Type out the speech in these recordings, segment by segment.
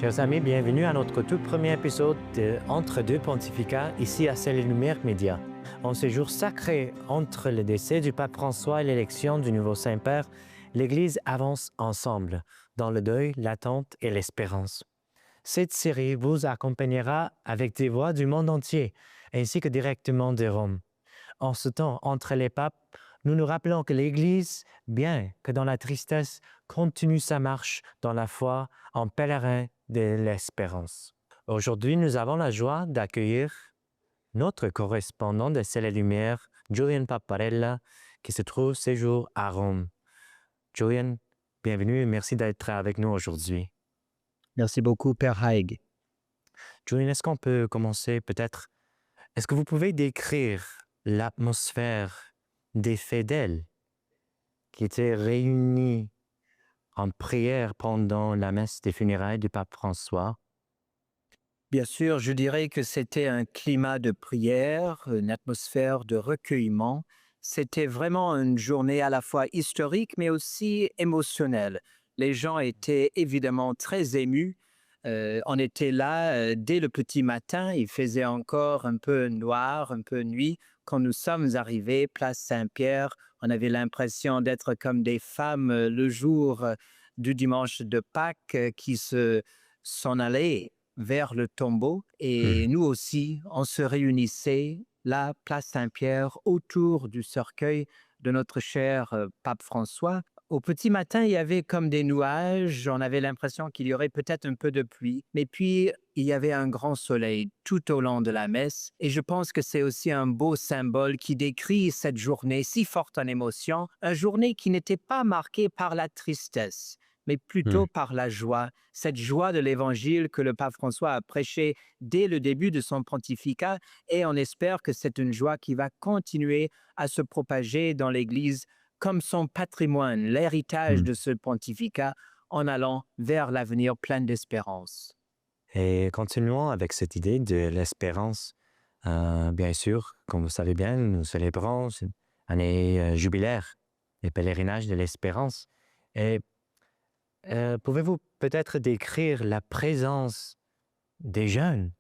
Chers amis, bienvenue à notre tout premier épisode de Entre deux pontificats, ici à Ciel et Lumière Média. En ce jour sacré entre le décès du pape François et l'élection du nouveau Saint-Père, l'Église avance ensemble dans le deuil, l'attente et l'espérance. Cette série vous accompagnera avec des voix du monde entier, ainsi que directement de Rome. En ce temps entre les papes, nous nous rappelons que l'Église, bien que dans la tristesse, continue sa marche dans la foi en pèlerin de l'espérance. Aujourd'hui, nous avons la joie d'accueillir notre correspondant de Ciel et Lumière, Julian Paparella, qui se trouve ce jour à Rome. Julian, bienvenue et merci d'être avec nous aujourd'hui. Merci beaucoup, Père Haig. Julian, est-ce qu'on peut commencer peut-être? Est-ce que vous pouvez décrire l'atmosphère des fidèles qui étaient réunis en prière pendant la messe des funérailles du pape François? Bien sûr, je dirais que c'était un climat de prière, une atmosphère de recueillement. C'était vraiment une journée à la fois historique, mais aussi émotionnelle. Les gens étaient évidemment très émus. On était là dès le petit matin. Il faisait encore un peu noir, un peu nuit. Quand nous sommes arrivés, place Saint-Pierre, on avait l'impression d'être comme des femmes le jour du dimanche de Pâques qui s'en allaient vers le tombeau. Et nous aussi, on se réunissait là, place Saint-Pierre, autour du cercueil de notre cher pape François. Au petit matin, il y avait comme des nuages, on avait l'impression qu'il y aurait peut-être un peu de pluie, mais puis il y avait un grand soleil tout au long de la messe, et je pense que c'est aussi un beau symbole qui décrit cette journée si forte en émotion, une journée qui n'était pas marquée par la tristesse, mais plutôt par la joie, cette joie de l'Évangile que le pape François a prêché dès le début de son pontificat, et on espère que c'est une joie qui va continuer à se propager dans l'Église comme son patrimoine, l'héritage de ce pontificat, en allant vers l'avenir plein d'espérance. Et continuons avec cette idée de l'espérance. Bien sûr, comme vous savez bien, nous célébrons cette année jubilaire, les pèlerinages de l'espérance. Et pouvez-vous peut-être décrire la présence des jeunes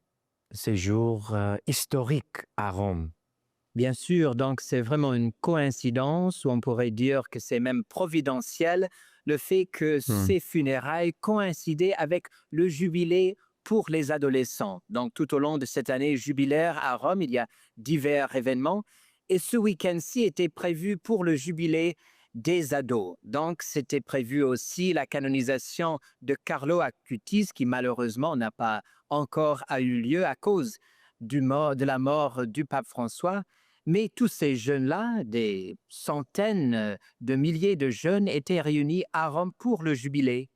ces jours historiques à Rome? Bien sûr, donc c'est vraiment une coïncidence, ou on pourrait dire que c'est même providentiel, le fait que ces funérailles coïncidaient avec le jubilé pour les adolescents. Donc tout au long de cette année jubilaire à Rome, il y a divers événements, et ce week-end-ci était prévu pour le jubilé des ados. Donc c'était prévu aussi la canonisation de Carlo Acutis, qui malheureusement n'a pas encore eu lieu à cause de la mort du pape François. Mais tous ces jeunes-là, des centaines de milliers de jeunes, étaient réunis à Rome pour le jubilé.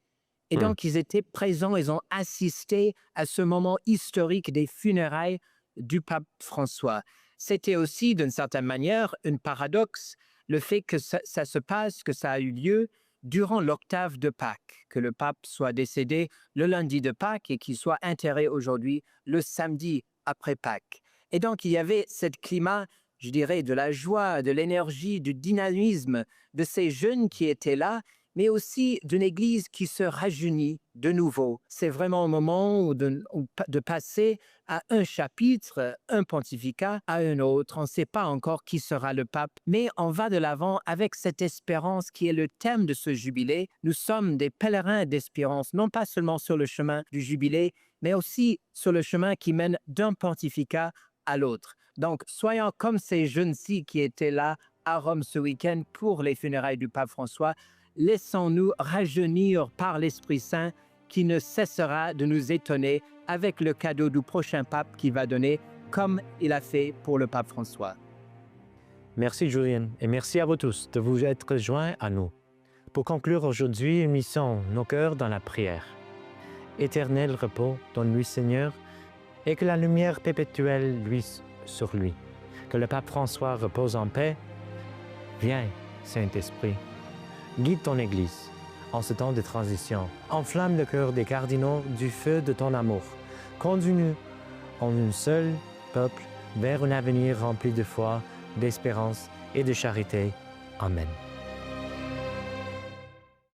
Et donc, ils étaient présents, ils ont assisté à ce moment historique des funérailles du pape François. C'était aussi, d'une certaine manière, un paradoxe, le fait que ça se passe, que ça a eu lieu durant l'octave de Pâques, que le pape soit décédé le lundi de Pâques et qu'il soit enterré aujourd'hui le samedi après Pâques. Et donc, il y avait ce climat, je dirais, de la joie, de l'énergie, du dynamisme de ces jeunes qui étaient là, mais aussi d'une Église qui se rajeunit de nouveau. C'est vraiment un moment de passer à un chapitre, un pontificat à un autre. On ne sait pas encore qui sera le pape, mais on va de l'avant avec cette espérance qui est le thème de ce jubilé. Nous sommes des pèlerins d'espérance, non pas seulement sur le chemin du jubilé, mais aussi sur le chemin qui mène d'un pontificat à l'autre. Donc, soyons comme ces jeunes-ci qui étaient là à Rome ce week-end pour les funérailles du pape François. Laissons-nous rajeunir par l'Esprit Saint qui ne cessera de nous étonner avec le cadeau du prochain pape qu'il va donner, comme il a fait pour le pape François. Merci Julien et merci à vous tous de vous être joints à nous. Pour conclure aujourd'hui, unissons nos cœurs dans la prière. Éternel repos, donne-lui Seigneur, et que la lumière perpétuelle luise sur lui. Que le pape François repose en paix. Viens, Saint-Esprit, guide ton Église en ce temps de transition. Enflamme le cœur des cardinaux du feu de ton amour. Conduis-nous en un seul peuple vers un avenir rempli de foi, d'espérance et de charité. Amen.